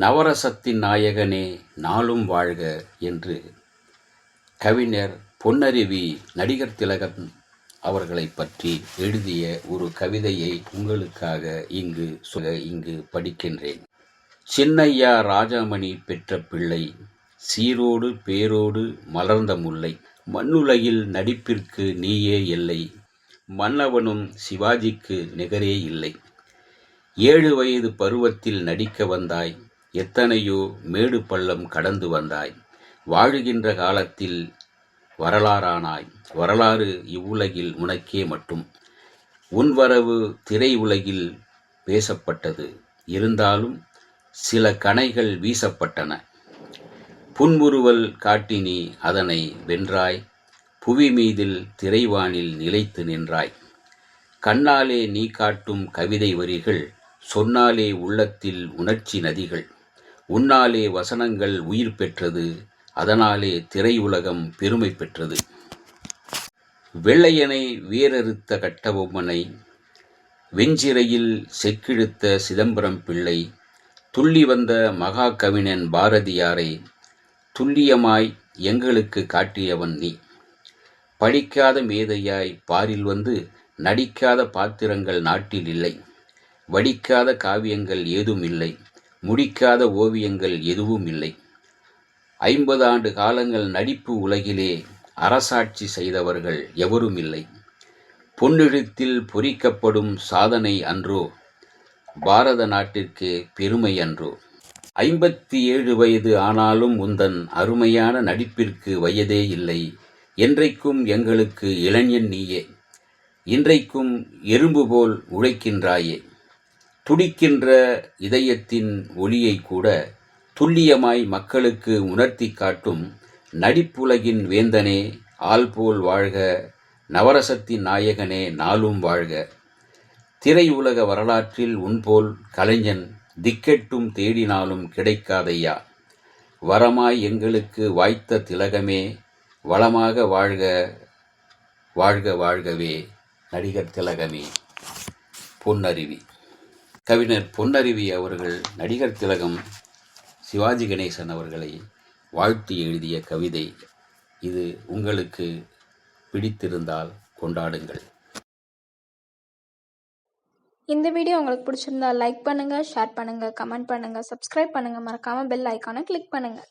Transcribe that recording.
நவரசத்தின் நாயகனே நாளும் வாழ்க என்று கவிஞர் பொன்னருவி நடிகர் திலகம் அவர்களைப் பற்றி எழுதிய ஒரு கவிதையை உங்களுக்காக இங்கு படிக்கின்றேன். சின்னையா ராஜாமணி பெற்ற பிள்ளை, சீரோடு பேரோடு மலர்ந்த முல்லை, மண்ணுலகில் நடிப்பிற்கு நீயே எல்லை, மன்னவனும் சிவாஜிக்கு நிகரே இல்லை. 7 வயது பருவத்தில் நடிக்க வந்தாய், எத்தனையோ மேடு பள்ளம் கடந்து வந்தாய், வாழுகின்ற காலத்தில் வரலாறானாய், வரலாறு இவ்வுலகில் உனக்கே மட்டும். உன் வரவு திரை உலகில் பேசப்பட்டது, இருந்தாலும் சில கணைகள் வீசப்பட்டன. புன்முறுவல் காட்டி நீ அதனை வென்றாய், புவி மீதில் திரைவானில் நிலைத்து நின்றாய். கண்ணாலே நீ காட்டும் கவிதை வரிகள், சொன்னாலே உள்ளத்தில் உணர்ச்சி நதிகள். உன்னாலே வசனங்கள் உயிர் பெற்றது, அதனாலே திரையுலகம் பெருமை பெற்றது. வெள்ளையனை வேரறுத்த கட்டபொம்மனை, வெஞ்சிறையில் செக்கிழுத்த சிதம்பரம் பிள்ளை, துள்ளி வந்த மகா கவிஞன் பாரதியாரை துல்லியமாய் எங்களுக்கு காட்டியவன் நீ. படிக்காத மேதையாய் பாரில் வந்து நடிக்காத பாத்திரங்கள் நாட்டில் இல்லை, வடிக்காத காவியங்கள் ஏதும் இல்லை, முடிக்காத ஓவியங்கள் எதுவும் இல்லை. 50 ஆண்டு காலங்கள் நடிப்பு உலகிலே அரசாட்சி செய்தவர்கள் எவரும் இல்லை. பொன்னெழுத்தில் பொறிக்கப்படும் சாதனை அன்றோ பாரத நாட்டிற்கு பெருமை அன்றோ. 57 வயது ஆனாலும் உந்தன் அருமையான நடிப்பிற்கு வயதே இல்லை. என்றைக்கும் எங்களுக்கு இளைஞன் நீயே, இன்றைக்கும் எறும்பு போல் உழைக்கின்றாயே. துடிக்கின்ற இதயத்தின் ஒளியை கூட துல்லியமாய் மக்களுக்கு உணர்த்தி காட்டும் நடிப்புலகின் வேந்தனே ஆள்போல் வாழ்க, நவரசத்தின் நாயகனே நாளும் வாழ்க. திரையுலக வரலாற்றில் உன்போல் கலைஞன் திக்கெட்டும் தேடினாலும் கிடைக்காதையா. வரமாய் எங்களுக்கு வாய்த்த திலகமே, வளமாக வாழ்க, வாழ்க வாழ்கவே நடிகர் திலகமே. பொன்னருவி. கவிஞர் பொன்னருவி அவர்கள் நடிகர் திலகம் சிவாஜி கணேசன் அவர்களை வாழ்த்தி எழுதிய கவிதை இது. உங்களுக்கு பிடித்திருந்தால் கொண்டாடுங்கள். இந்த வீடியோ உங்களுக்கு பிடிச்சிருந்தா லைக் பண்ணுங்க, ஷேர் பண்ணுங்க, கமெண்ட் பண்ணுங்க, சப்ஸ்கிரைப் பண்ணுங்க, மறக்காம பெல் ஐகானை கிளிக் பண்ணுங்க.